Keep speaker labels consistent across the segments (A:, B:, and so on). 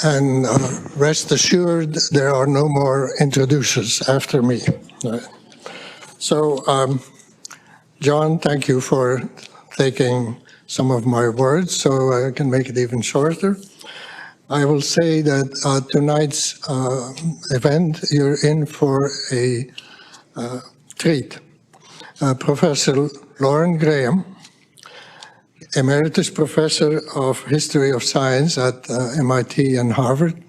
A: And rest assured, there are no more introducers after me. So, John, thank you for taking some of my words so I can make it even shorter. I will say that tonight's event, you're in for a treat. Professor Loren Graham, Emeritus Professor of History of Science at MIT and Harvard,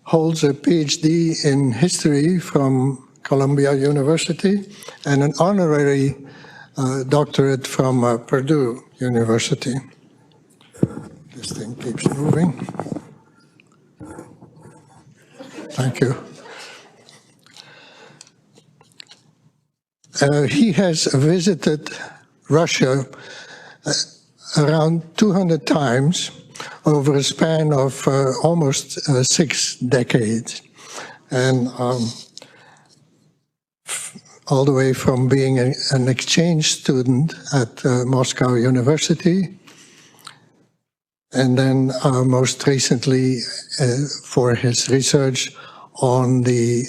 A: holds a PhD in history from Columbia University and an honorary doctorate from Purdue University. This thing keeps moving. Thank you. He has visited Russia around 200 times over a span of almost 6 decades. And all the way from being an exchange student at Moscow University, and then most recently for his research on the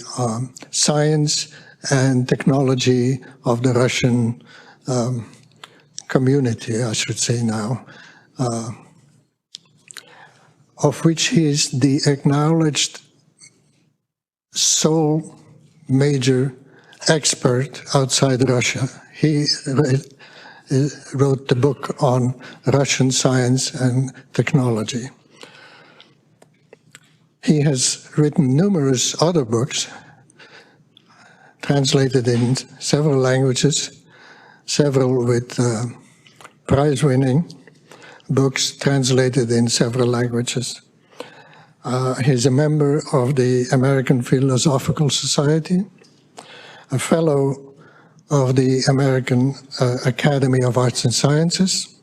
A: science and technology of the Russian community, I should say now, of which he is the acknowledged sole major expert outside Russia. He wrote the book on Russian science and technology. He has written numerous other books, translated in several languages, several with prize-winning books translated in several languages. He's a member of the American Philosophical Society, a fellow of the American Academy of Arts and Sciences,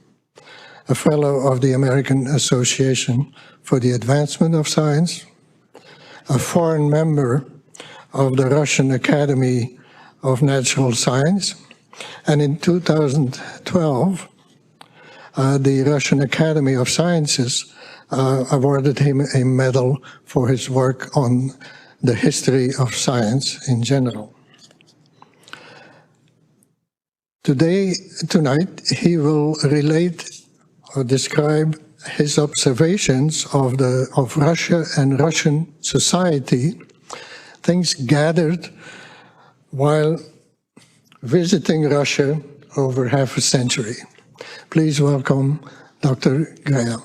A: a fellow of the American Association for the Advancement of Science, a foreign member of the Russian Academy of Natural Science, and in 2012, the Russian Academy of Sciences awarded him a medal for his work on the history of science in general. Tonight, he will relate or describe his observations of Russia and Russian society, things gathered while visiting Russia over half a century. Please welcome Dr. Graham.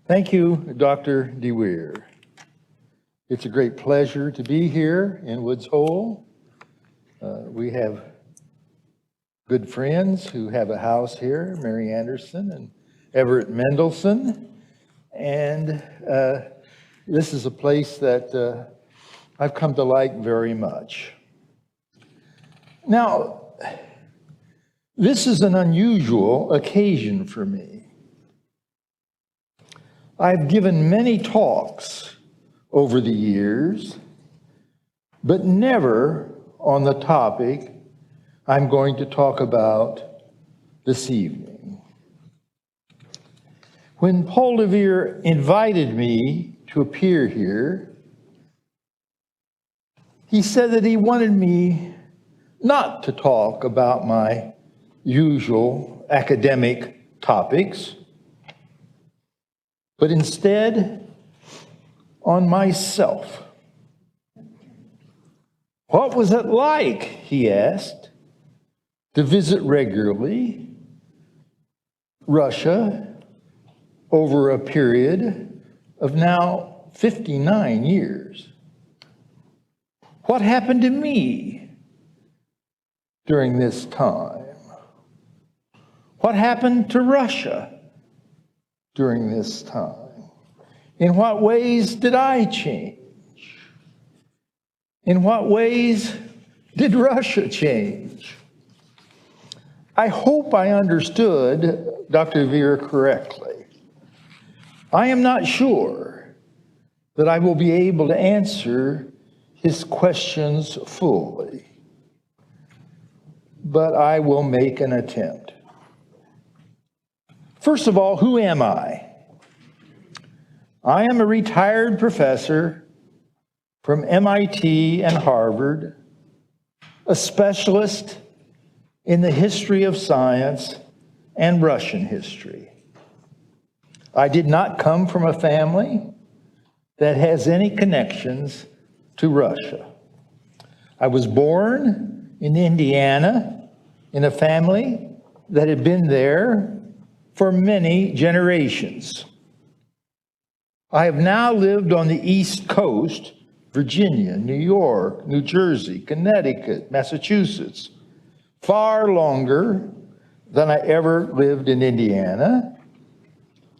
B: Thank you, Dr. DeWeer. It's a great pleasure to be here in Woods Hole. We have good friends who have a house here, Mary Anderson and Everett Mendelson. And this is a place that I've come to like very much. Now, this is an unusual occasion for me. I've given many talks over the years, but never on the topic I'm going to talk about this evening. When Paul Revere invited me to appear here, he said that he wanted me not to talk about my usual academic topics, but instead on myself. What was it like, he asked, to visit regularly Russia over a period of now 59 years? What happened to me during this time? What happened to Russia during this time? In what ways did I change? In what ways did Russia change? I hope I understood Dr. Veer correctly. I am not sure that I will be able to answer his questions fully, but I will make an attempt. First of all, who am I? I am a retired professor from MIT and Harvard, a specialist in the history of science and Russian history. I did not come from a family that has any connections to Russia. I was born in Indiana in a family that had been there for many generations. I have now lived on the East Coast, Virginia, New York, New Jersey, Connecticut, Massachusetts, far longer than I ever lived in Indiana,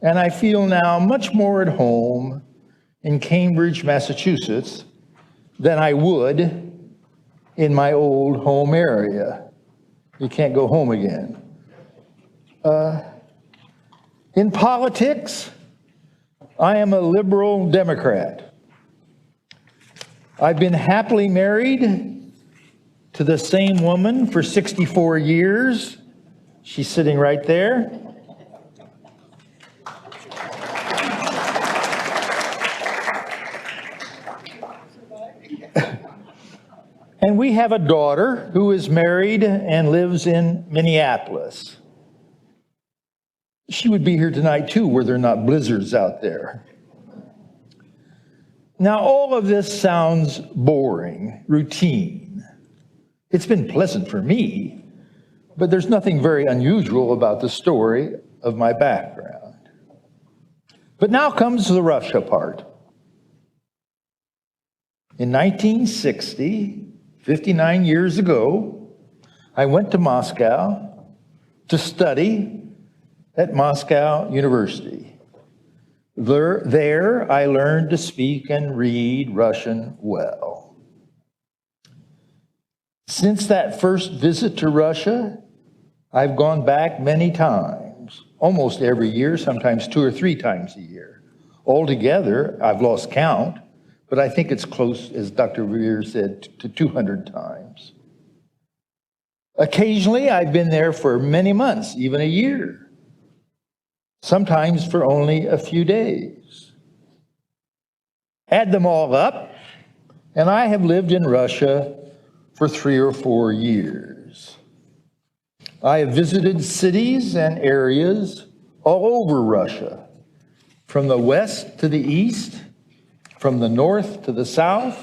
B: and I feel now much more at home in Cambridge, Massachusetts, than I would in my old home area. You can't go home again. In politics, I am a liberal Democrat. I've been happily married to the same woman for 64 years. She's sitting right there. And we have a daughter who is married and lives in Minneapolis. She would be here tonight too, were there not blizzards out there. Now, all of this sounds boring, routine. It's been pleasant for me, but there's nothing very unusual about the story of my background. But now comes the Russia part. In 1960, 59 years ago, I went to Moscow to study at Moscow University. There, I learned to speak and read Russian well. Since that first visit to Russia, I've gone back many times, almost every year, sometimes 2 or 3 times a year. Altogether, I've lost count, but I think it's close, as Dr. Veer said, to 200 times. Occasionally, I've been there for many months, even a year. Sometimes for only a few days. Add them all up, and I have lived in Russia for 3 or 4 years. I have visited cities and areas all over Russia, from the west to the east, from the north to the south,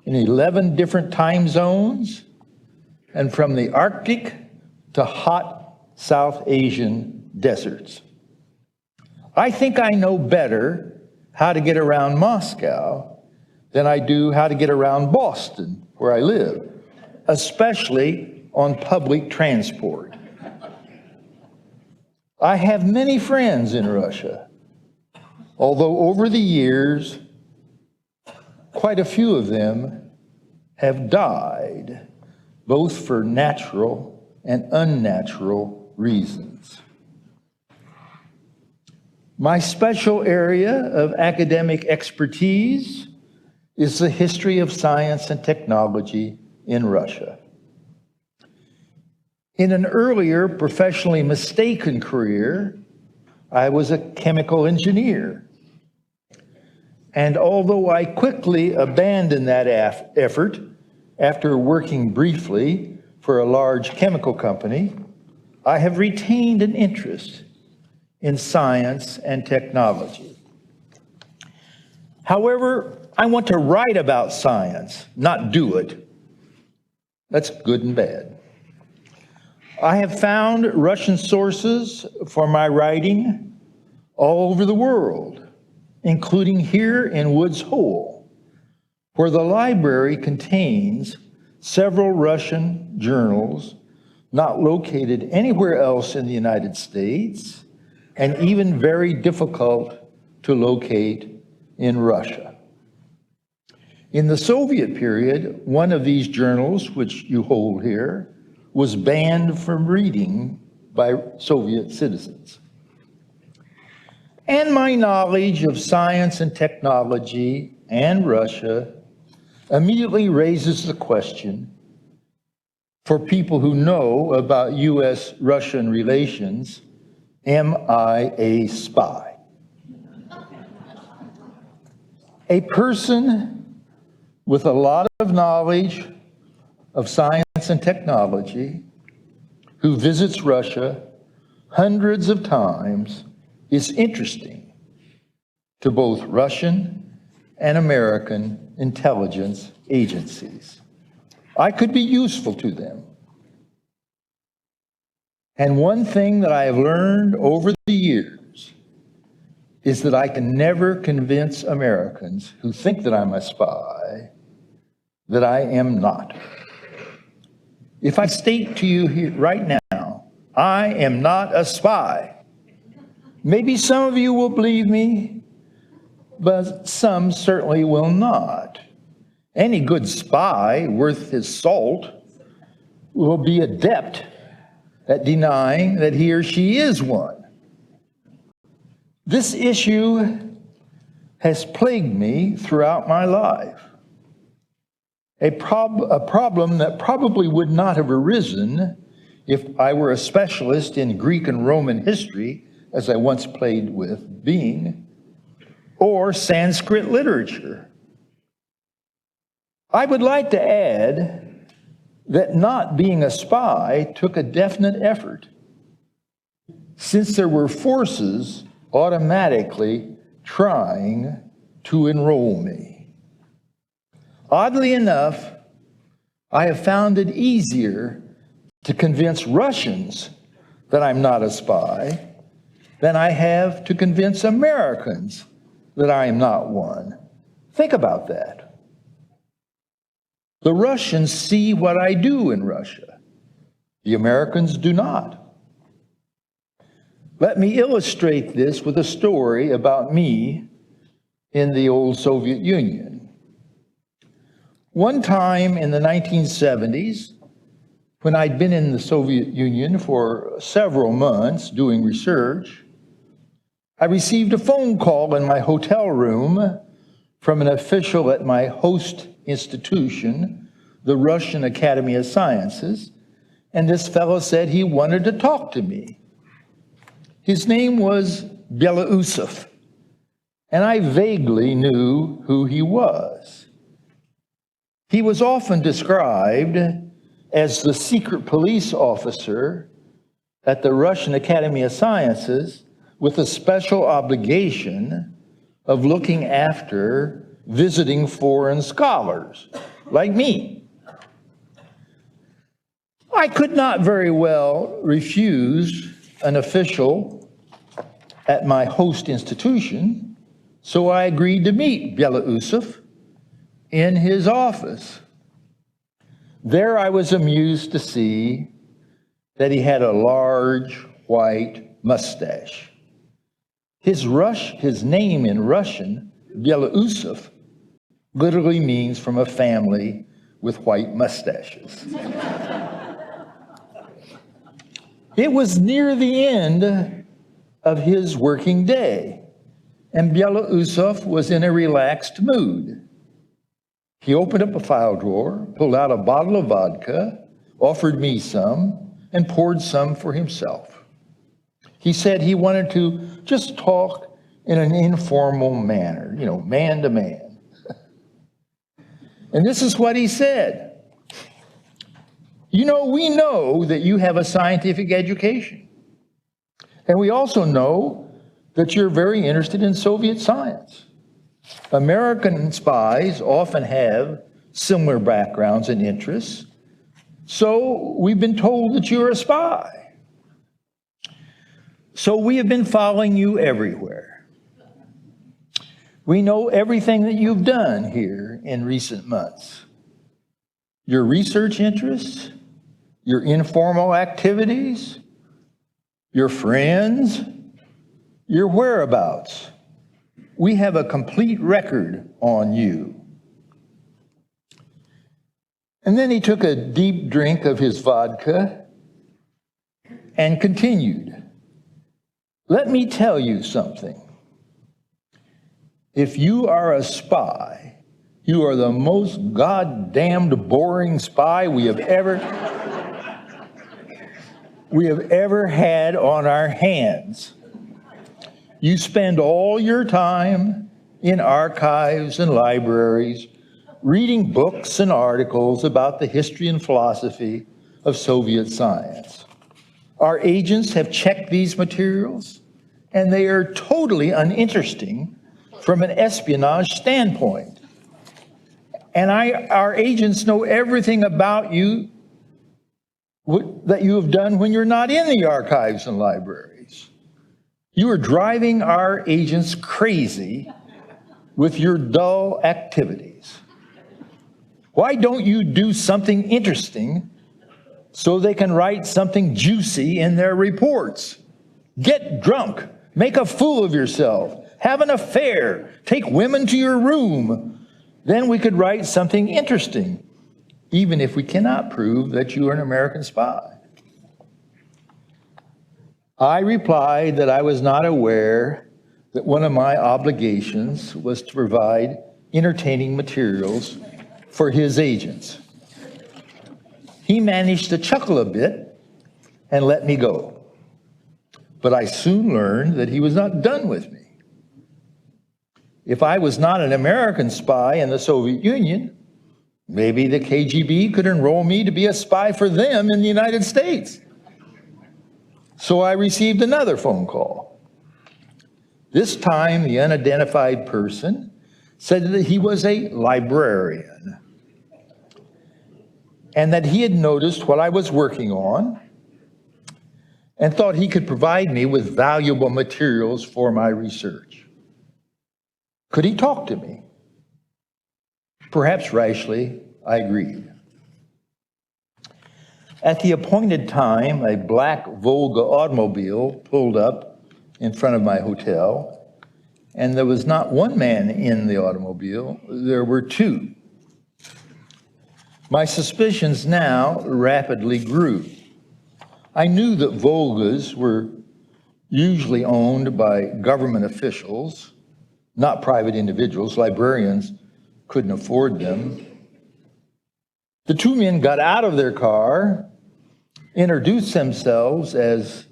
B: in 11 different time zones, and from the Arctic to hot South Asian deserts. I think I know better how to get around Moscow than I do how to get around Boston, where I live, especially on public transport. I have many friends in Russia, although over the years, quite a few of them have died, both for natural and unnatural reasons. My special area of academic expertise is the history of science and technology in Russia. In an earlier professionally mistaken career, I was a chemical engineer. And although I quickly abandoned that effort after working briefly for a large chemical company, I have retained an interest in science and technology. However, I want to write about science, not do it. That's good and bad. I have found Russian sources for my writing all over the world, including here in Woods Hole, where the library contains several Russian journals not located anywhere else in the United States, and even very difficult to locate in Russia. In the Soviet period, one of these journals, which you hold here, was banned from reading by Soviet citizens. And my knowledge of science and technology and Russia immediately raises the question, for people who know about U.S.-Russian relations, am I a spy? A person with a lot of knowledge of science and technology who visits Russia hundreds of times is interesting to both Russian and American intelligence agencies. I could be useful to them. And one thing that I have learned over the years is that I can never convince Americans who think that I'm a spy that I am not. If I state to you here right now, I am not a spy, maybe some of you will believe me, but some certainly will not. Any good spy worth his salt will be adept at denying that he or she is one. This issue has plagued me throughout my life. A problem that probably would not have arisen if I were a specialist in Greek and Roman history, as I once played with being, or Sanskrit literature. I would like to add that not being a spy took a definite effort, since there were forces automatically trying to enroll me. Oddly enough, I have found it easier to convince Russians that I'm not a spy than I have to convince Americans that I am not one. Think about that. The Russians see what I do in Russia. The Americans do not. Let me illustrate this with a story about me in the old Soviet Union. One time in the 1970s, when I'd been in the Soviet Union for several months doing research, I received a phone call in my hotel room from an official at my host institution, the Russian Academy of Sciences, and this fellow said he wanted to talk to me. His name was Yusef, and I vaguely knew who he was. He was often described as the secret police officer at the Russian Academy of Sciences with a special obligation of looking after visiting foreign scholars, like me. I could not very well refuse an official at my host institution, so I agreed to meet Yusef in his office. There I was amused to see that he had a large white mustache. His name in Russian, Yusef, literally means from a family with white mustaches. It was near the end of his working day, and Yusef was in a relaxed mood. He opened up a file drawer, pulled out a bottle of vodka, offered me some, and poured some for himself. He said he wanted to just talk in an informal manner, man to man. And this is what he said. We know that you have a scientific education. And we also know that you're very interested in Soviet science. American spies often have similar backgrounds and interests, so we've been told that you're a spy. So we have been following you everywhere. We know everything that you've done here in recent months. Your research interests, your informal activities, your friends, your whereabouts. We have a complete record on you. And then he took a deep drink of his vodka and continued. Let me tell you something. If you are a spy, you are the most goddamned boring spy we have ever had on our hands. You spend all your time in archives and libraries reading books and articles about the history and philosophy of Soviet science. Our agents have checked these materials, and they are totally uninteresting from an espionage standpoint. And our agents know everything about you that you have done when you're not in the archives and libraries. You are driving our agents crazy with your dull activities. Why don't you do something interesting so they can write something juicy in their reports? Get drunk, make a fool of yourself, have an affair, take women to your room. Then we could write something interesting, even if we cannot prove that you are an American spy. I replied that I was not aware that one of my obligations was to provide entertaining materials for his agents. He managed to chuckle a bit and let me go. But I soon learned that he was not done with me. If I was not an American spy in the Soviet Union, maybe the KGB could enroll me to be a spy for them in the United States. So I received another phone call. This time, the unidentified person said that he was a librarian and that he had noticed what I was working on and thought he could provide me with valuable materials for my research. Could he talk to me? Perhaps rashly, I agreed. At the appointed time, a black Volga automobile pulled up in front of my hotel, and there was not one man in the automobile, there were two. My suspicions now rapidly grew. I knew that Volgas were usually owned by government officials, not private individuals. Librarians couldn't afford them. The two men got out of their car, introduced themselves as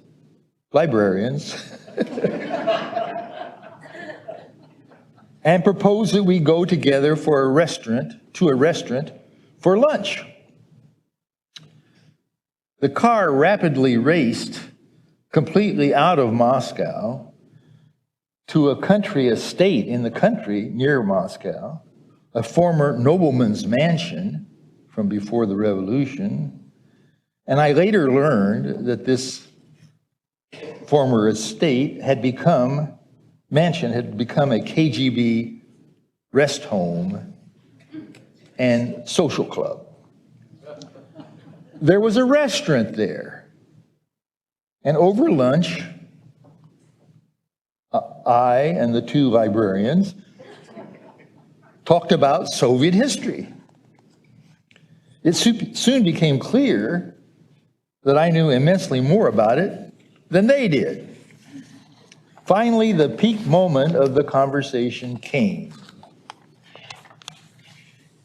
B: librarians, and proposed that we go together to a restaurant for lunch. The car rapidly raced completely out of Moscow to a country estate in the country near Moscow, a former nobleman's mansion from before the revolution. And I later learned that this former estate had become a KGB rest home and social club. There was a restaurant there. And over lunch, I and the two librarians talked about Soviet history. It soon became clear that I knew immensely more about it than they did. Finally, the peak moment of the conversation came.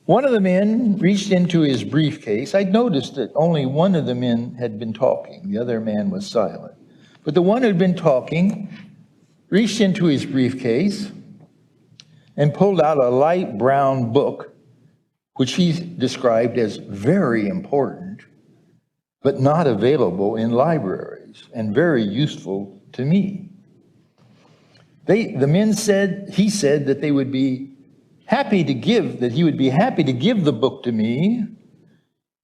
B: One of the men reached into his briefcase. I'd noticed that only one of the men had been talking. The other man was silent. But the one who'd been talking reached into his briefcase and pulled out a light brown book, which he described as very important, but not available in libraries, and very useful to me. The men said, he said that they would be happy to give, that he would be happy to give the book to me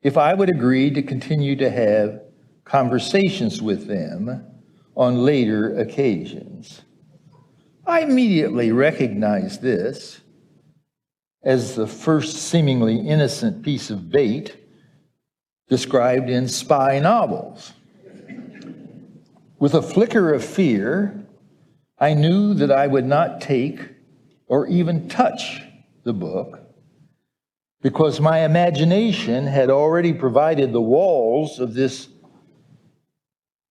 B: if I would agree to continue to have conversations with them on later occasions. I immediately recognized this as the first seemingly innocent piece of bait described in spy novels. With a flicker of fear, I knew that I would not take or even touch the book, because my imagination had already provided the walls of this,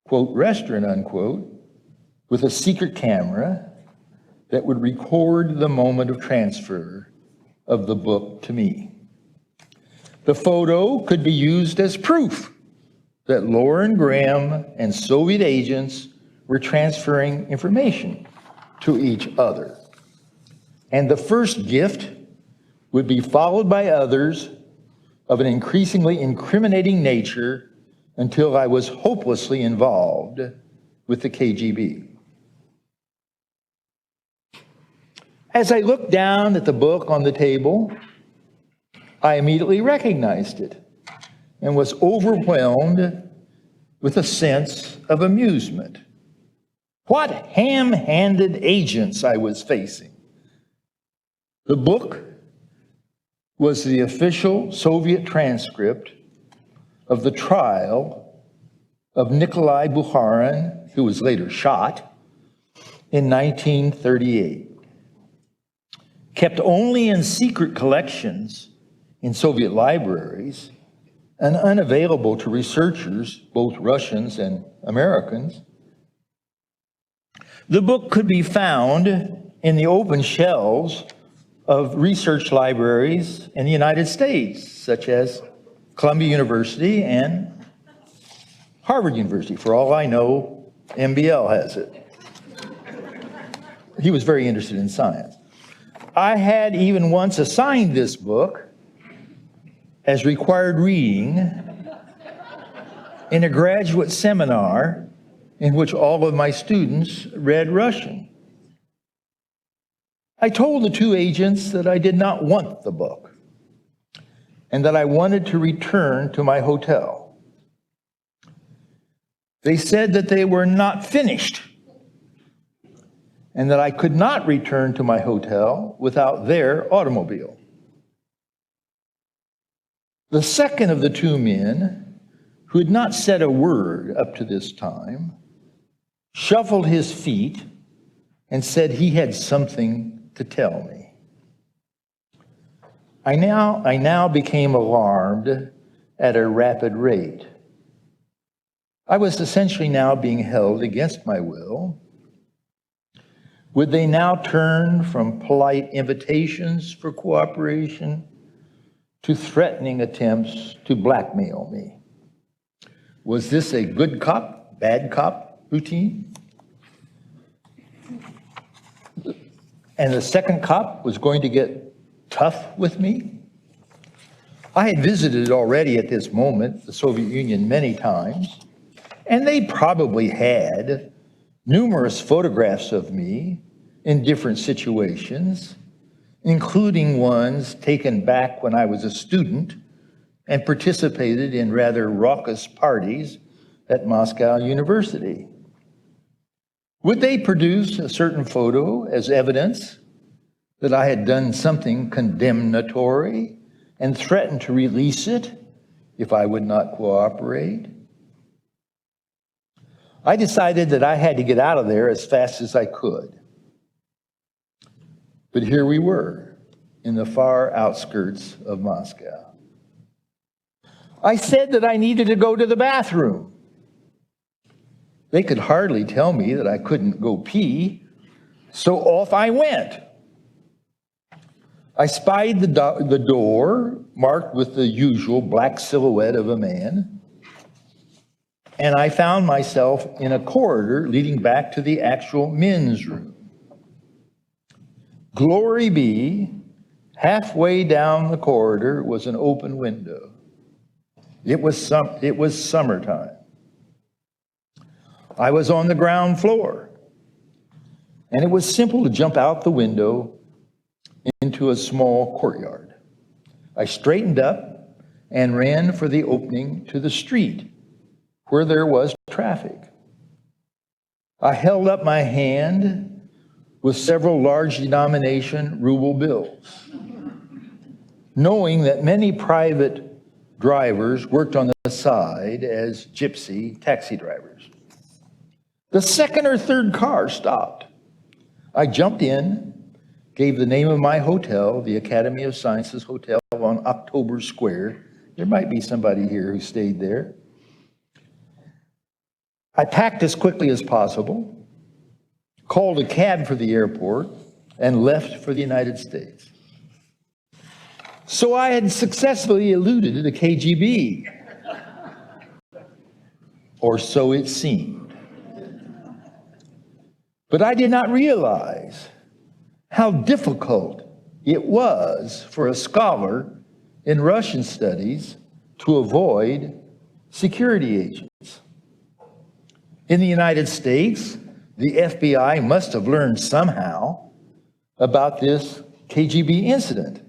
B: quote, restaurant, unquote, with a secret camera that would record the moment of transfer of the book to me. The photo could be used as proof that Loren Graham and Soviet agents were transferring information to each other. And the first gift would be followed by others of an increasingly incriminating nature until I was hopelessly involved with the KGB. As I looked down at the book on the table, I immediately recognized it and was overwhelmed with a sense of amusement. What ham-handed agents I was facing. The book was the official Soviet transcript of the trial of Nikolai Bukharin, who was later shot, in 1938. Kept only in secret collections in Soviet libraries and unavailable to researchers, both Russians and Americans. The book could be found in the open shelves of research libraries in the United States, such as Columbia University and Harvard University. For all I know, MBL has it. He was very interested in science. I had even once assigned this book as required reading in a graduate seminar in which all of my students read Russian. I told the two agents that I did not want the book and that I wanted to return to my hotel. They said that they were not finished and that I could not return to my hotel without their automobile. The second of the two men, who had not said a word up to this time, shuffled his feet and said he had something to tell me. I now became alarmed at a rapid rate. I was essentially now being held against my will. Would they now turn from polite invitations for cooperation to threatening attempts to blackmail me? Was this a good cop, bad cop routine? And the second cop was going to get tough with me? I had visited already at this moment the Soviet Union many times, and they probably had numerous photographs of me in different situations, including ones taken back when I was a student and participated in rather raucous parties at Moscow University. Would they produce a certain photo as evidence that I had done something condemnatory and threatened to release it if I would not cooperate? I decided that I had to get out of there as fast as I could. But here we were in the far outskirts of Moscow. I said that I needed to go to the bathroom. They could hardly tell me that I couldn't go pee, so off I went. I spied the door marked with the usual black silhouette of a man, and I found myself in a corridor leading back to the actual men's room. Glory be, halfway down the corridor was an open window. It was summertime. I was on the ground floor, and it was simple to jump out the window into a small courtyard. I straightened up and ran for the opening to the street where there was traffic. I held up my hand with several large denomination ruble bills, knowing that many private drivers worked on the side as gypsy taxi drivers. The second or third car stopped. I jumped in, gave the name of my hotel, the Academy of Sciences Hotel hotel on October Square. There might be somebody here who stayed there. I packed as quickly as possible, called a cab for the airport, and left for the United States. So I had successfully eluded the KGB, or so it seemed. But I did not realize how difficult it was for a scholar in Russian studies to avoid security agents. In the United States, the FBI must have learned somehow about this KGB incident.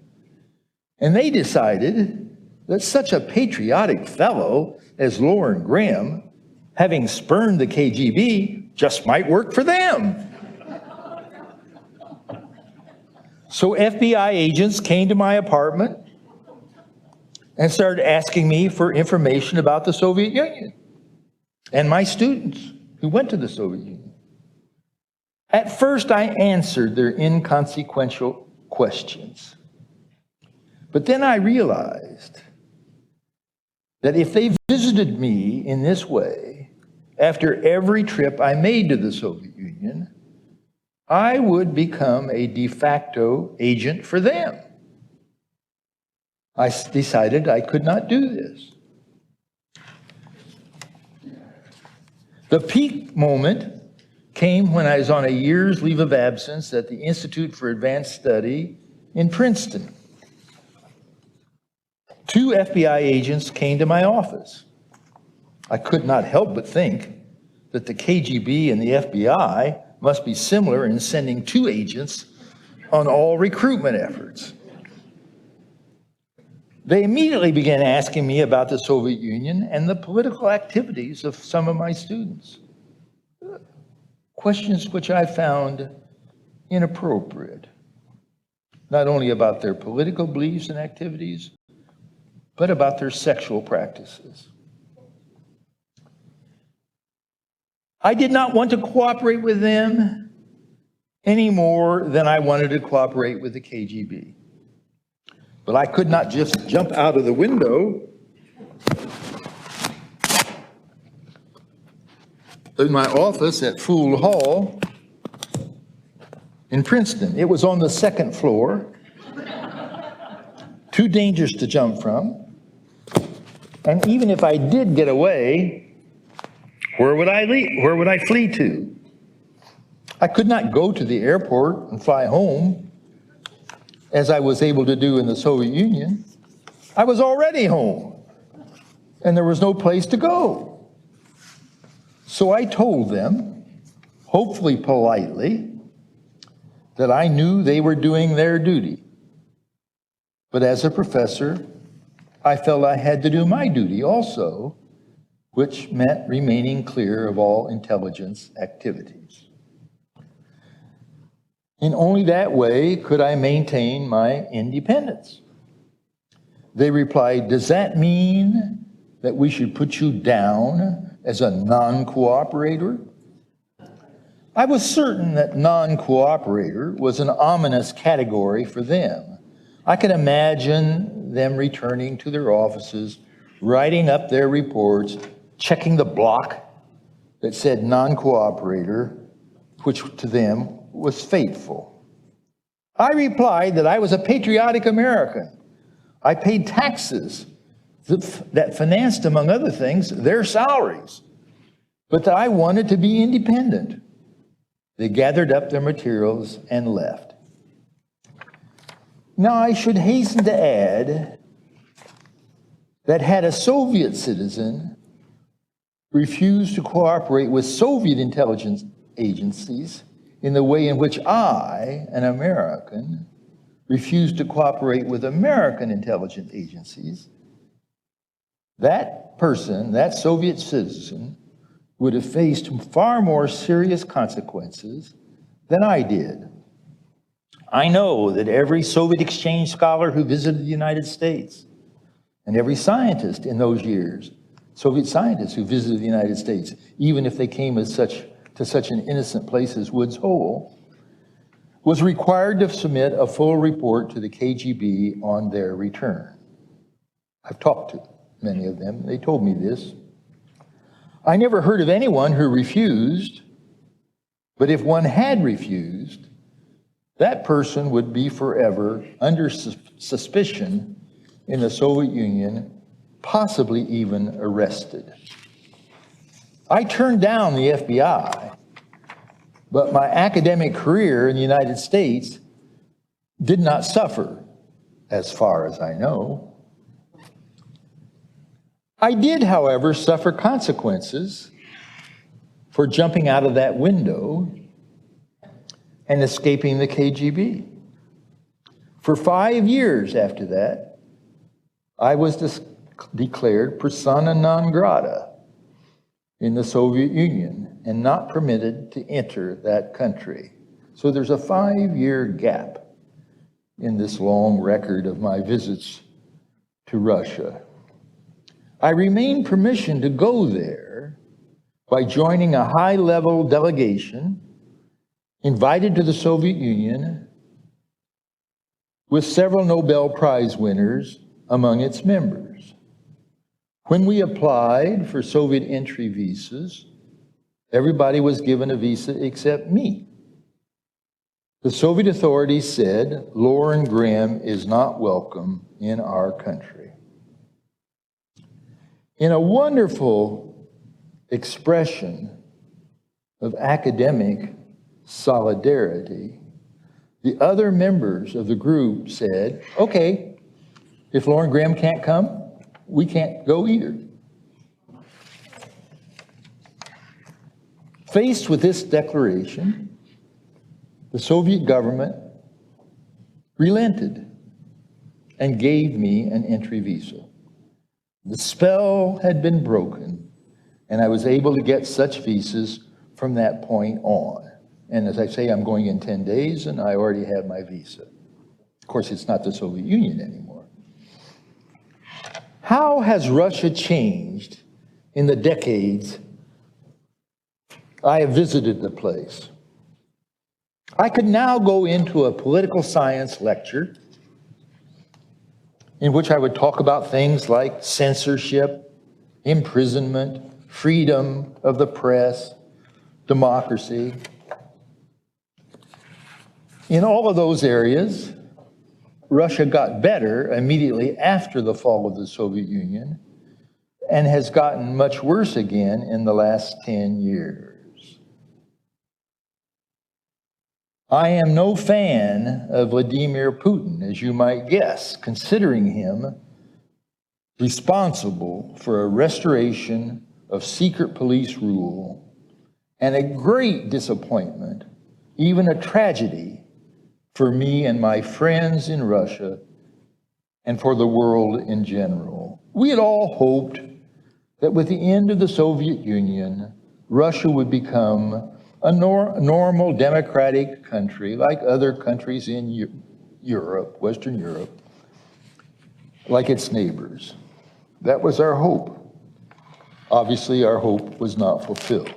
B: And they decided that such a patriotic fellow as Loren Graham, having spurned the KGB, just might work for them. So FBI agents came to my apartment and started asking me for information about the Soviet Union and my students who went to the Soviet Union. At first, I answered their inconsequential questions. But then I realized that if they visited me in this way, after every trip I made to the Soviet Union, I would become a de facto agent for them. I decided I could not do this. The peak moment came when I was on a year's leave of absence at the Institute for Advanced Study in Princeton. 2 FBI agents came to my office. I could not help but think that the KGB and the FBI must be similar in sending 2 agents on all recruitment efforts. They immediately began asking me about the Soviet Union and the political activities of some of my students. Questions which I found inappropriate, not only about their political beliefs and activities, but about their sexual practices. I did not want to cooperate with them any more than I wanted to cooperate with the KGB. But I could not just jump out of the window in my office at Fool Hall in Princeton. It was on the 2nd floor, too dangerous to jump from. And even if I did get away, where would I flee to? I could not go to the airport and fly home, as I was able to do in the Soviet Union. I was already home, and there was no place to go. So I told them, hopefully politely, that I knew they were doing their duty. But as a professor, I felt I had to do my duty also, which meant remaining clear of all intelligence activities. In only that way could I maintain my independence. They replied, "Does that mean that we should put you down as a non-cooperator?" I was certain that non-cooperator was an ominous category for them. I could imagine them returning to their offices, writing up their reports, checking the block that said non-cooperator, which to them was faithful. I replied that I was a patriotic American. I paid taxes that financed, among other things, their salaries, but that I wanted to be independent. They gathered up their materials and left. Now, I should hasten to add that had a Soviet citizen refused to cooperate with Soviet intelligence agencies in the way in which I, an American, refused to cooperate with American intelligence agencies, that person, that Soviet citizen, would have faced far more serious consequences than I did. I know that every Soviet exchange scholar who visited the United States, and every scientist in those years, Soviet scientists who visited the United States, even if they came to such an innocent place as Woods Hole, was required to submit a full report to the KGB on their return. I've talked to many of them. They told me this. I never heard of anyone who refused, but if one had refused, that person would be forever under suspicion in the Soviet Union, possibly even arrested. I turned down the FBI, but my academic career in the United States did not suffer, as far as I know. I did, however, suffer consequences for jumping out of that window and escaping the KGB. For 5 years after that, I was declared persona non grata in the Soviet Union and not permitted to enter that country. So there's a 5-year gap in this long record of my visits to Russia. I remained permission to go there by joining a high-level delegation invited to the Soviet Union with several Nobel Prize winners among its members. When we applied for Soviet entry visas, everybody was given a visa except me. The Soviet authorities said Loren Graham is not welcome in our country. In a wonderful expression of academic solidarity, the other members of the group said, okay, if Loren Graham can't come, we can't go either. Faced with this declaration, the Soviet government relented and gave me an entry visa. The spell had been broken, and I was able to get such visas from that point on. And as I say, I'm going in 10 days, and I already have my visa. Of course, it's not the Soviet Union anymore. How has Russia changed in the decades I have visited the place? I could now go into a political science lecture in which I would talk about things like censorship, imprisonment, freedom of the press, democracy. In all of those areas, Russia got better immediately after the fall of the Soviet Union and has gotten much worse again in the last 10 years. I am no fan of Vladimir Putin, as you might guess, considering him responsible for a restoration of secret police rule and a great disappointment, even a tragedy, for me and my friends in Russia and for the world in general. We had all hoped that with the end of the Soviet Union, Russia would become a normal democratic country like other countries in Europe, Western Europe, like its neighbors. That was our hope. Obviously, our hope was not fulfilled.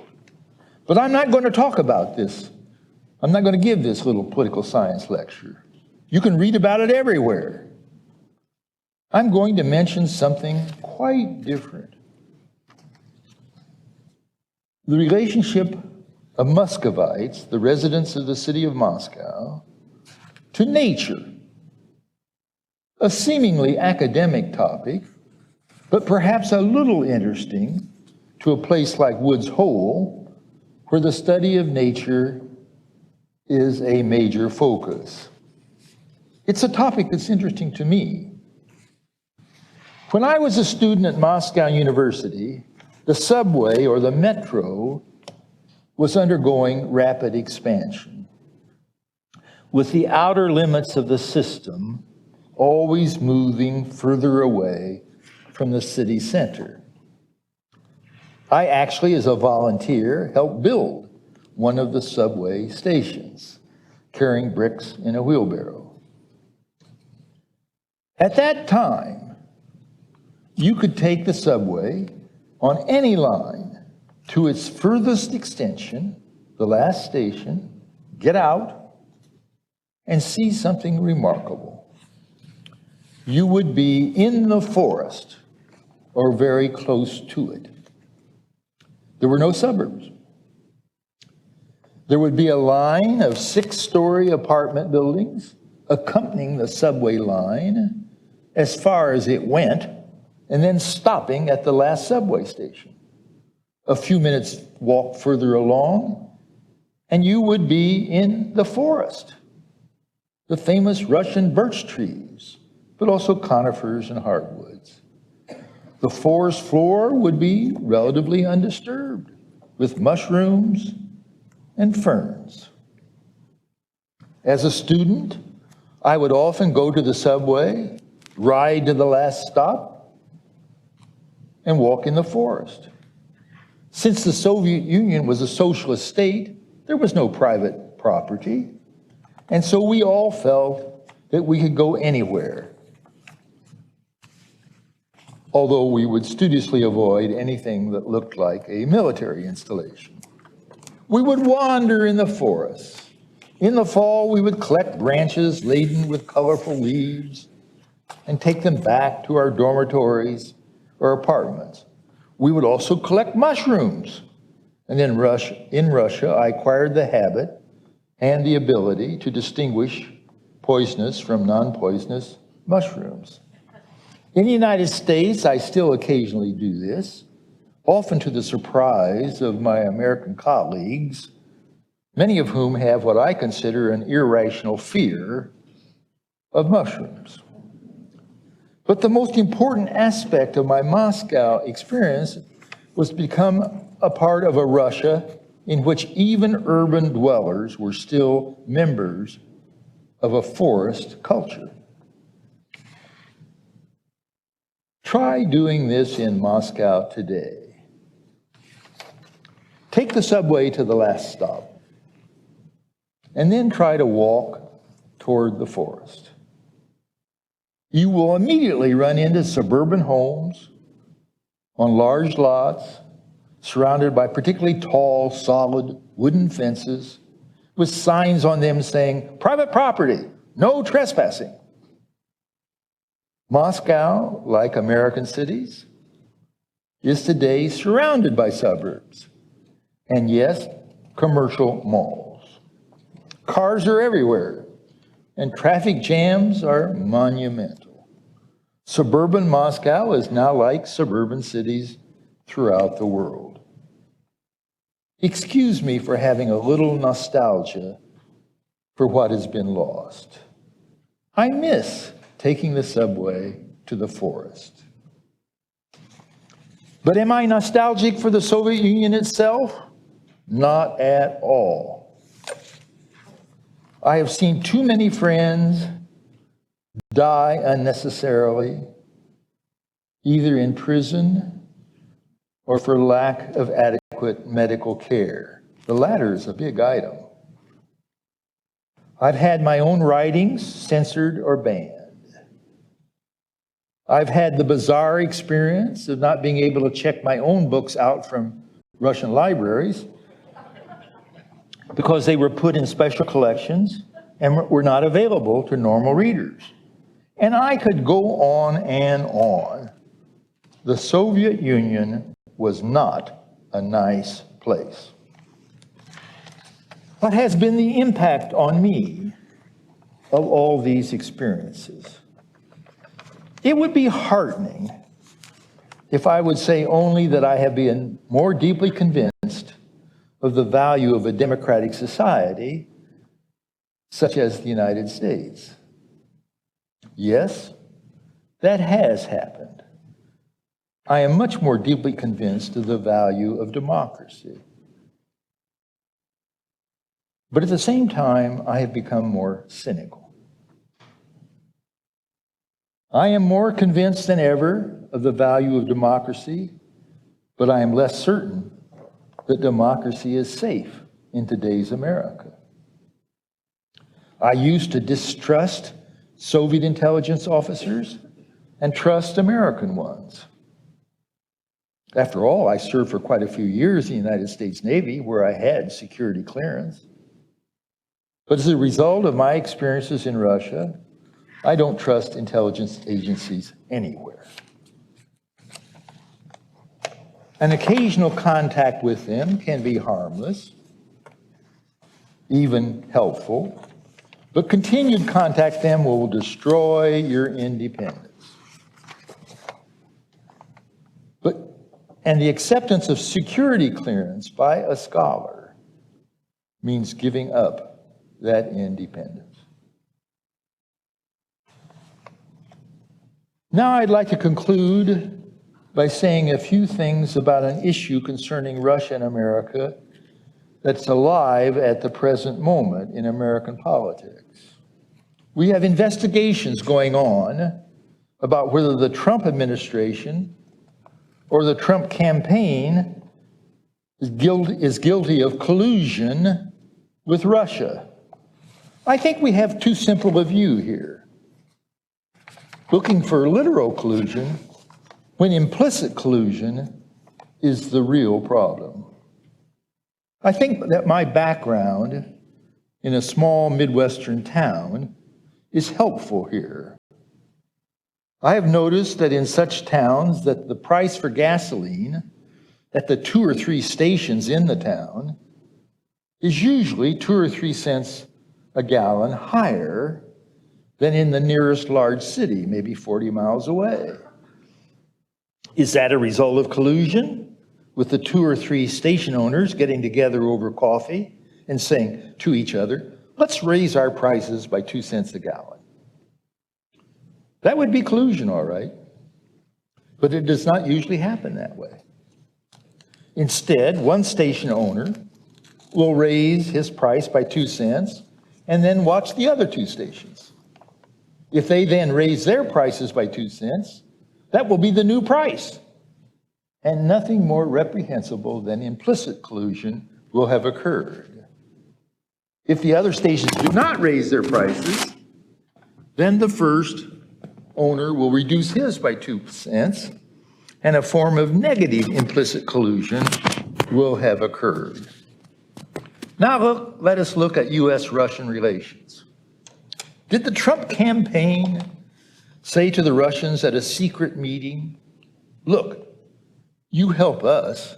B: But I'm not going to talk about this. I'm not going to give this little political science lecture. You can read about it everywhere. I'm going to mention something quite different. The relationship of Muscovites, the residents of the city of Moscow, to nature. A seemingly academic topic, but perhaps a little interesting to a place like Woods Hole, where the study of nature is a major focus. It's a topic that's interesting to me. When I was a student at Moscow University, the subway or the metro was undergoing rapid expansion, with the outer limits of the system always moving further away from the city center. I actually, as a volunteer, helped build one of the subway stations, carrying bricks in a wheelbarrow. At that time, you could take the subway on any line to its furthest extension, the last station, get out, and see something remarkable. You would be in the forest or very close to it. There were no suburbs. There would be a line of 6-story apartment buildings accompanying the subway line as far as it went, and then stopping at the last subway station. A few minutes walk further along, and you would be in the forest. The famous Russian birch trees, but also conifers and hardwoods. The forest floor would be relatively undisturbed, with mushrooms and ferns. As a student, I would often go to the subway, ride to the last stop, and walk in the forest. Since the Soviet Union was a socialist state, there was no private property, and so we all felt that we could go anywhere, although we would studiously avoid anything that looked like a military installation. We would wander in the forest. In the fall, we would collect branches laden with colorful leaves and take them back to our dormitories or apartments. We would also collect mushrooms. And then in Russia, I acquired the habit and the ability to distinguish poisonous from non-poisonous mushrooms. In the United States, I still occasionally do this, often to the surprise of my American colleagues, many of whom have what I consider an irrational fear of mushrooms. But the most important aspect of my Moscow experience was to become a part of a Russia in which even urban dwellers were still members of a forest culture. Try doing this in Moscow today. Take the subway to the last stop, and then try to walk toward the forest. You will immediately run into suburban homes on large lots, surrounded by particularly tall, solid wooden fences with signs on them saying, "Private property, no trespassing." Moscow, like American cities, is today surrounded by suburbs, and yes, commercial malls. Cars are everywhere, and traffic jams are monumental. Suburban Moscow is now like suburban cities throughout the world. Excuse me for having a little nostalgia for what has been lost. I miss taking the subway to the forest. But am I nostalgic for the Soviet Union itself? Not at all. I have seen too many friends die unnecessarily, either in prison or for lack of adequate medical care. The latter is a big item. I've had my own writings censored or banned. I've had the bizarre experience of not being able to check my own books out from Russian libraries because they were put in special collections and were not available to normal readers. And I could go on and on. The Soviet Union was not a nice place. What has been the impact on me of all these experiences? It would be heartening if I would say only that I have been more deeply convinced of the value of a democratic society such as the United States. Yes, that has happened. I am much more deeply convinced of the value of democracy. But at the same time, I have become more cynical. I am more convinced than ever of the value of democracy, but I am less certain that democracy is safe in today's America. I used to distrust Soviet intelligence officers and trust American ones. After all, I served for quite a few years in the United States Navy, where I had security clearance. But as a result of my experiences in Russia, I don't trust intelligence agencies anywhere. An occasional contact with them can be harmless, even helpful, but continued contact with them will destroy your independence. And the acceptance of security clearance by a scholar means giving up that independence. Now I'd like to conclude by saying a few things about an issue concerning Russia and America that's alive at the present moment in American politics. We have investigations going on about whether the Trump administration or the Trump campaign is guilty of collusion with Russia. I think we have too simple a view here, looking for literal collusion when implicit collusion is the real problem. I think that my background in a small Midwestern town is helpful here. I have noticed that in such towns that the price for gasoline at the 2 or 3 stations in the town is usually 2 or 3 cents a gallon higher than in the nearest large city, maybe 40 miles away. Is that a result of collusion with the 2 or 3 station owners getting together over coffee and saying to each other, let's raise our prices by 2 cents a gallon? That would be collusion, all right, but it does not usually happen that way. Instead, one station owner will raise his price by 2 cents and then watch the other 2 stations. If they then raise their prices by 2 cents, that will be the new price. And nothing more reprehensible than implicit collusion will have occurred. If the other stations do not raise their prices, then the first owner will reduce his by 2 cents, and a form of negative implicit collusion will have occurred. Now let us look at U.S.-Russian relations. Did the Trump campaign say to the Russians at a secret meeting, look, you help us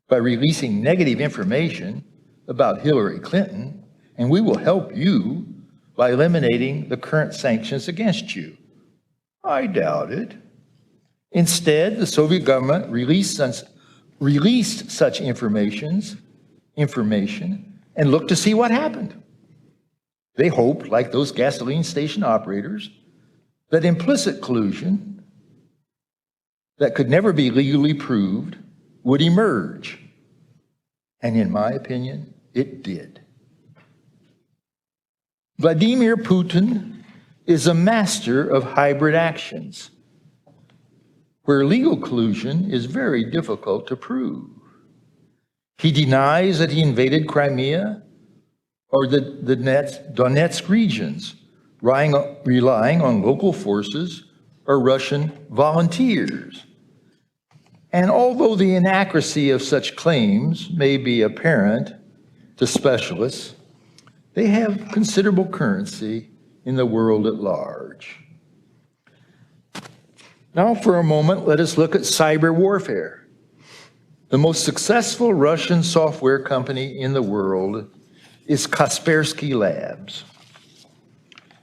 B: by releasing negative information about Hillary Clinton, and we will help you by eliminating the current sanctions against you? I doubt it. Instead, the Soviet government released such information and looked to see what happened. They hoped, like those gasoline station operators, that implicit collusion that could never be legally proved would emerge. And in my opinion, it did. Vladimir Putin is a master of hybrid actions, where legal collusion is very difficult to prove. He denies that he invaded Crimea or the Donetsk regions, relying on local forces or Russian volunteers. And although the inaccuracy of such claims may be apparent to specialists, they have considerable currency in the world at large. Now, for a moment, let us look at cyber warfare. The most successful Russian software company in the world is Kaspersky Labs.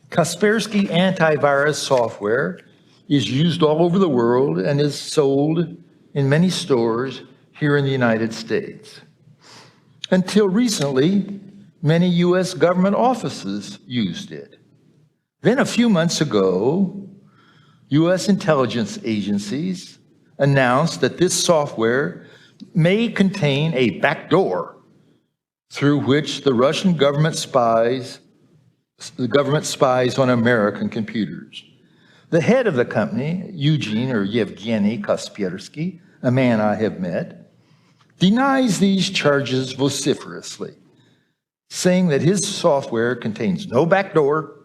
B: Kaspersky antivirus software is used all over the world and is sold in many stores here in the United States. Until recently, many U.S. government offices used it. Then a few months ago, U.S. intelligence agencies announced that this software may contain a backdoor through which the Russian government spies on American computers. The head of the company, Yevgeny Kaspersky, a man I have met, denies these charges vociferously, saying that his software contains no backdoor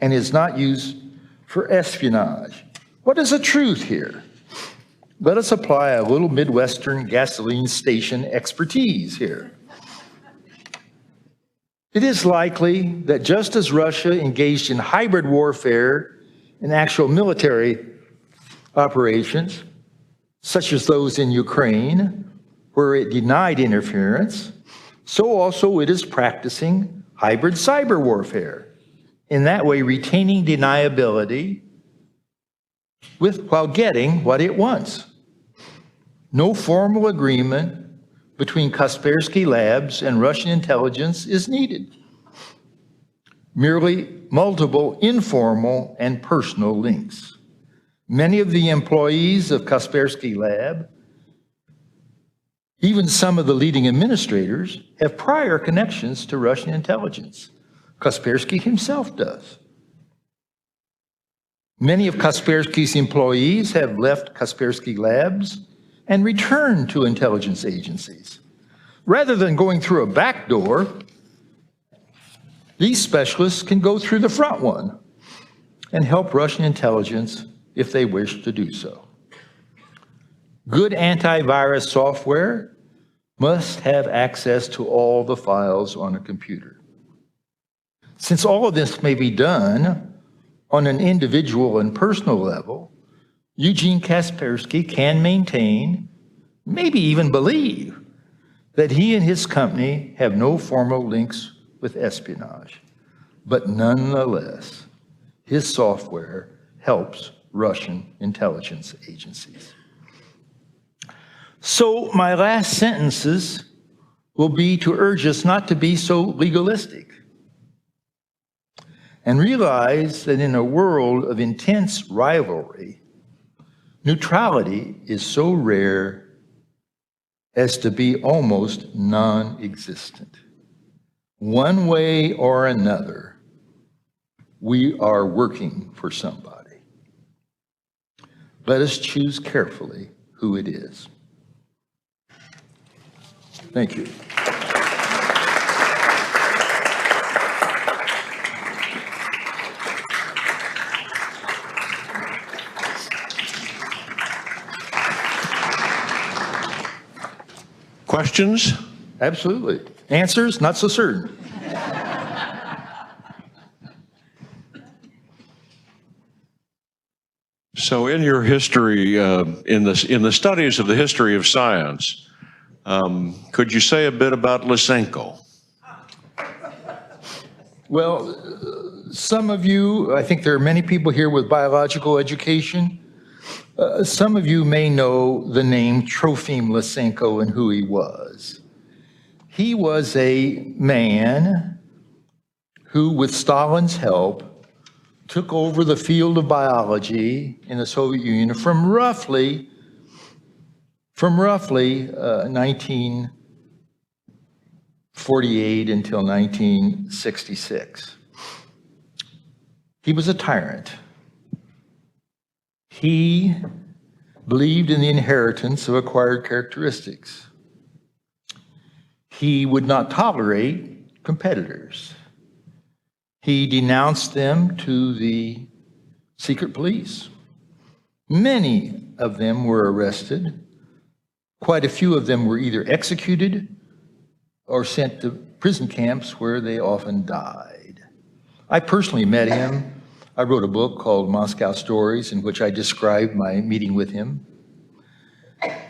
B: and is not used for espionage. What is the truth here? Let us apply a little Midwestern gasoline station expertise here. It is likely that just as Russia engaged in hybrid warfare and actual military operations, such as those in Ukraine, where it denied interference, so also it is practicing hybrid cyber warfare, in that way retaining deniability while getting what it wants. No formal agreement between Kaspersky Labs and Russian intelligence is needed. Merely multiple informal and personal links. Many of the employees of Kaspersky Lab, even some of the leading administrators, have prior connections to Russian intelligence. Kaspersky himself does. Many of Kaspersky's employees have left Kaspersky Labs and returned to intelligence agencies. Rather than going through a back door, these specialists can go through the front one and help Russian intelligence if they wish to do so. Good antivirus software must have access to all the files on a computer. Since all of this may be done on an individual and personal level, Eugene Kaspersky can maintain, maybe even believe, that he and his company have no formal links with espionage. But nonetheless, his software helps Russian intelligence agencies. So my last sentences will be to urge us not to be so legalistic and realize that in a world of intense rivalry, neutrality is so rare as to be almost non-existent. One way or another, we are working for somebody. Let us choose carefully who it is. Thank you.
C: Questions?
B: Absolutely. Answers, not so certain.
C: So in your history, in the studies of the history of science, could you say a bit about Lysenko?
B: Well, some of you, I think there are many people here with biological education. Some of you may know the name Trofim Lysenko and who he was. He was a man who, with Stalin's help, took over the field of biology in the Soviet Union from roughly 1948 until 1966. He was a tyrant. He believed in the inheritance of acquired characteristics. He would not tolerate competitors. He denounced them to the secret police. Many of them were arrested. Quite a few of them were either executed or sent to prison camps where they often died. I personally met him. I wrote a book called Moscow Stories in which I described my meeting with him.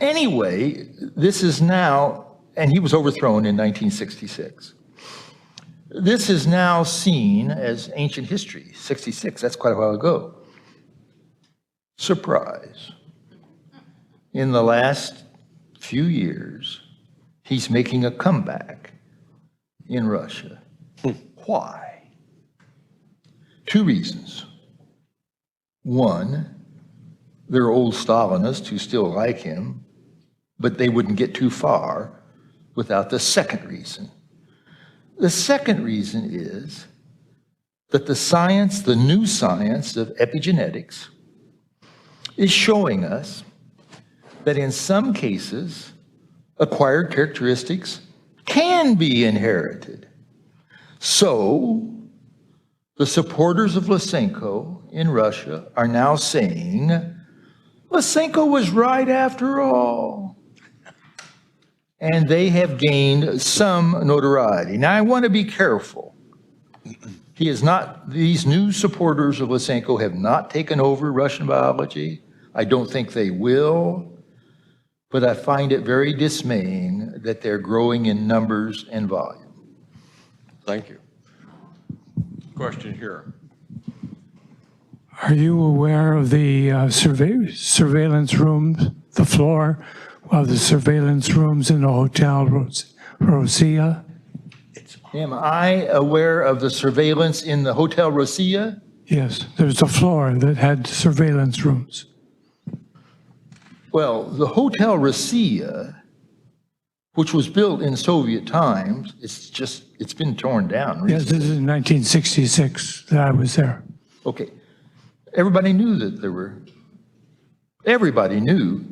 B: Anyway, this is now, and he was overthrown in 1966. This is now seen as ancient history. 66, that's quite a while ago. Surprise. In the last few years, he's making a comeback in Russia. Why? Two reasons. One, there are old Stalinists who still like him, but they wouldn't get too far without the second reason. The second reason is that the science, the new science of epigenetics, is showing us that in some cases, acquired characteristics can be inherited. So, the supporters of Lysenko in Russia are now saying, Lysenko was right after all. and they have gained some notoriety. Now, I want to be careful. These new supporters of Lysenko have not taken over Russian biology. I don't think they will, but I find it very dismaying that they're growing in numbers and volume.
C: Thank you. Question here.
D: Are you aware of the surveillance rooms, the floor of the surveillance rooms in the Hotel Rosia?
B: Am I aware of the surveillance in the Hotel Rosia?
D: Yes, there's a floor that had surveillance rooms.
B: Well, the Hotel Rosia, which was built in Soviet times, it's been torn down
D: Yes,
B: recently.
D: this is in 1966 that I was there.
B: Okay. Everybody knew that everybody knew,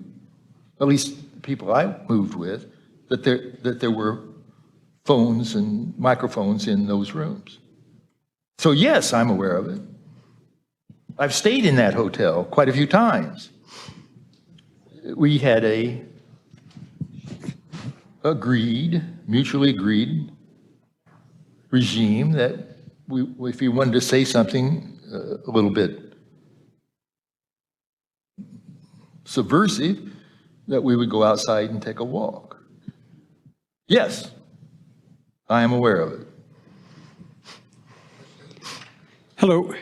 B: at least people I moved with, that there were phones and microphones in those rooms. So yes, I'm aware of it. I've stayed in that hotel quite a few times. We had a mutually agreed regime that if we wanted to say something a little bit subversive, that we would go outside and take a walk. Yes, I am aware of it.
E: Hello.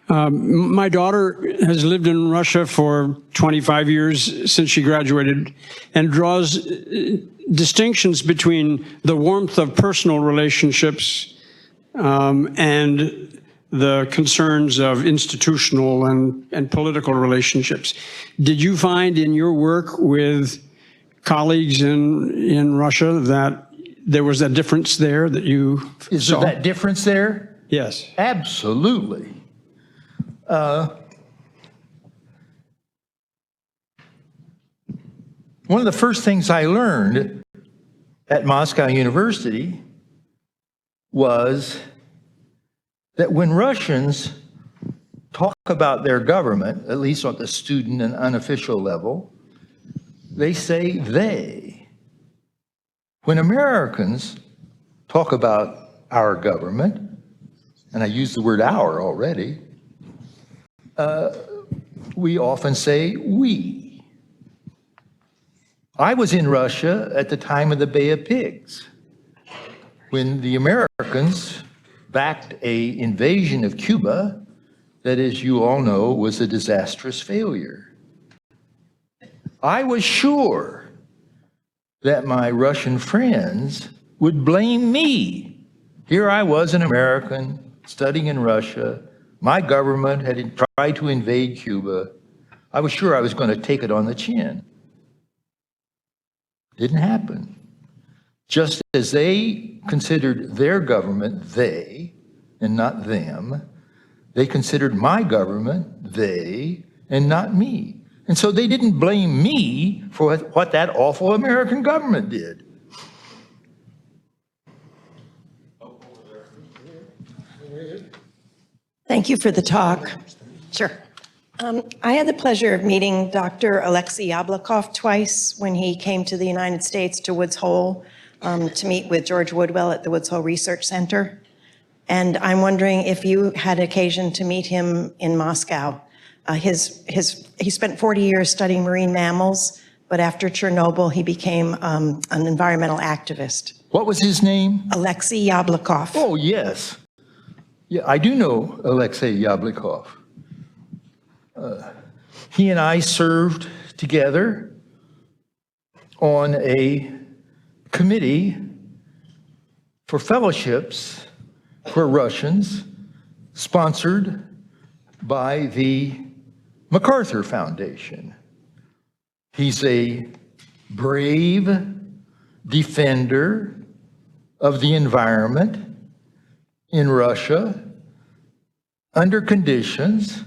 E: My daughter has lived in Russia for 25 years since she graduated and draws distinctions between the warmth of personal relationships and the concerns of institutional and political relationships. Did you find in your work with colleagues in Russia that there was a difference there that you saw?
B: Is there that difference there?
E: Yes.
B: Absolutely. One of the first things I learned at Moscow University was that when Russians talk about their government, at least on the student and unofficial level, they say they. When Americans talk about our government, and I use the word our already, we often say we. I was in Russia at the time of the Bay of Pigs, when the Americans backed an invasion of Cuba that, as you all know, was a disastrous failure. I was sure that my Russian friends would blame me. Here I was, an American, studying in Russia. My government had tried to invade Cuba. I was sure I was going to take it on the chin. Didn't happen. Just as they considered their government they and not them, they considered my government they and not me. And so they didn't blame me for what that awful American government did.
F: Thank you for the talk. Sure. I had the pleasure of meeting Dr. Alexia Blockoff twice when he came to the United States to Woods Hole to meet with George Woodwell at the Woods Hole Research Center. And I'm wondering if you had occasion to meet him in Moscow. He spent 40 years studying marine mammals, but after Chernobyl, he became an environmental activist.
B: What was his name?
F: Alexia Blockoff.
B: Oh, yes. Yeah, I do know Alexei Yablokov. He and I served together on a committee for fellowships for Russians, sponsored by the MacArthur Foundation. He's a brave defender of the environment in Russia under conditions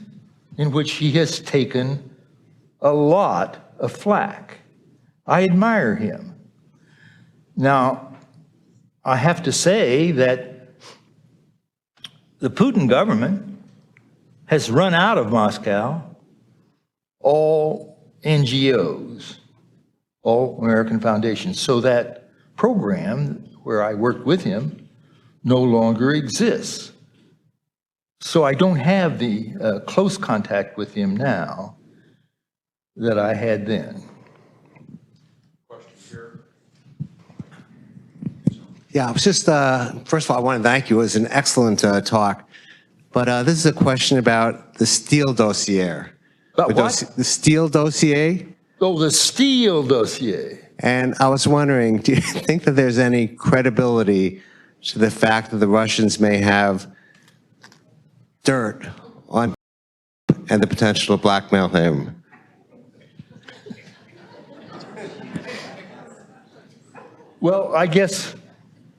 B: in which he has taken a lot of flack. I admire him. Now, I have to say that the Putin government has run out of Moscow all NGOs, All American Foundation. So that program where I worked with him no longer exists. So I don't have the close contact with him now that I had then.
G: Yeah, I was just, first of all, I want to thank you. It was an excellent talk. But this is a question about the Steele dossier.
B: About what?
G: The Steele dossier.
B: Oh, the Steele dossier.
G: And I was wondering, do you think that there's any credibility to the fact that the Russians may have dirt on and the potential to blackmail him?
B: Well, I guess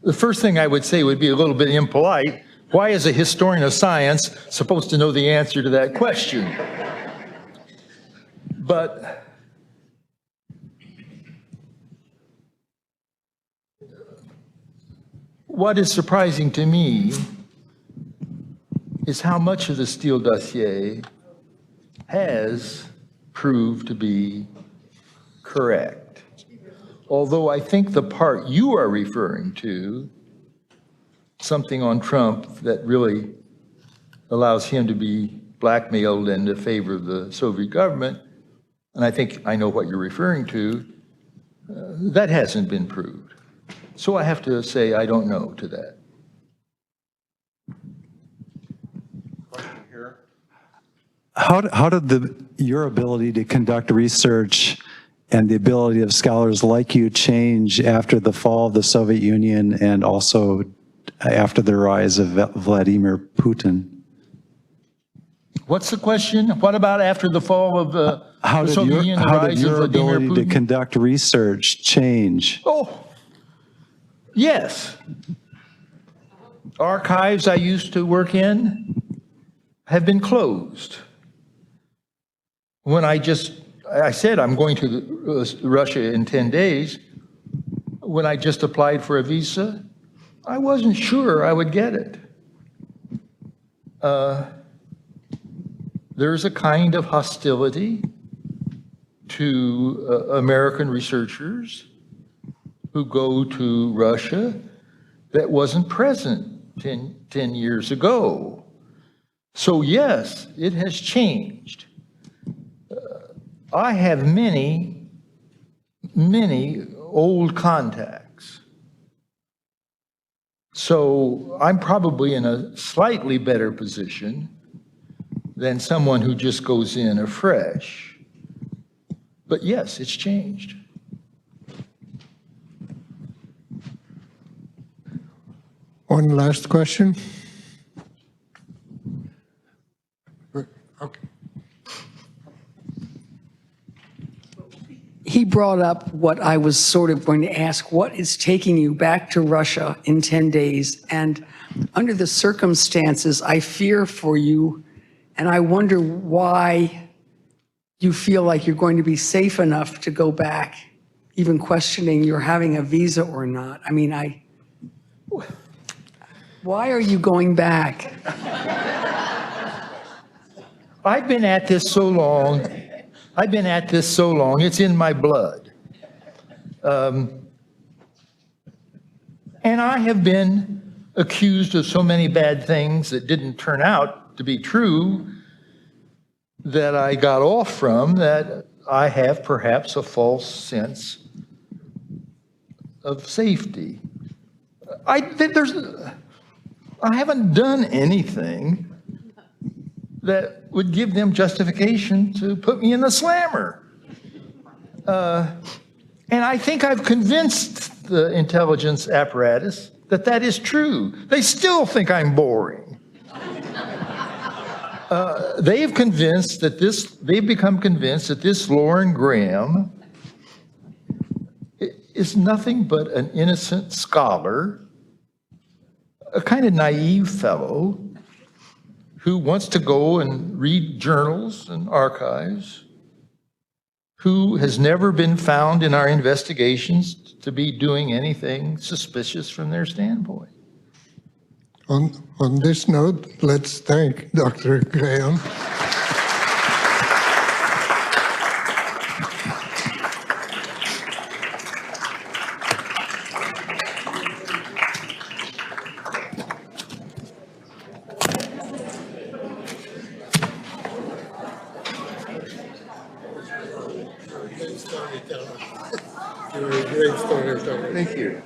B: the first thing I would say would be a little bit impolite. Why is a historian of science supposed to know the answer to that question? But what is surprising to me is how much of the Steele dossier has proved to be correct. Although I think the part you are referring to, something on Trump that really allows him to be blackmailed into favor of the Soviet government, and I think I know what you're referring to, that hasn't been proved. So I have to say I don't know to that.
H: How did your ability to conduct research and the ability of scholars like you change after the fall of the Soviet Union and also after the rise of Vladimir Putin?
B: What's the question? What about after the fall of the Soviet Union, the
H: how
B: rise
H: did
B: of
H: your
B: Vladimir
H: ability to
B: Putin?
H: conduct research change?
B: Oh, yes. Archives I used to work in have been closed. When I said I'm going to Russia in 10 days, when I just applied for a visa, I wasn't sure I would get it. There's a kind of hostility to American researchers who go to Russia that wasn't present 10 years ago. So yes, it has changed. I have many old contacts. So I'm probably in a slightly better position than someone who just goes in afresh. But yes, it's changed.
A: One last question. Okay.
I: He brought up what I was sort of going to ask, what is taking you back to Russia in 10 days? And under the circumstances, I fear for you, and I wonder why you feel like you're going to be safe enough to go back, even questioning you're having a visa or not. I mean, why are you going back?
B: I've been at this so long. It's in my blood. And I have been accused of so many bad things that didn't turn out to be true that I got off from, that I have perhaps a false sense of safety. I haven't done anything that would give them justification to put me in the slammer. And I think I've convinced the intelligence apparatus that that is true. They still think I'm boring. They've become convinced that this Loren Graham is nothing but an innocent scholar, a kind of naive fellow who wants to go and read journals and archives, who has never been found in our investigations to be doing anything suspicious from their standpoint.
A: On this note, let's thank Dr. Graham. Great storyteller. You're a great storyteller.
B: Thank you.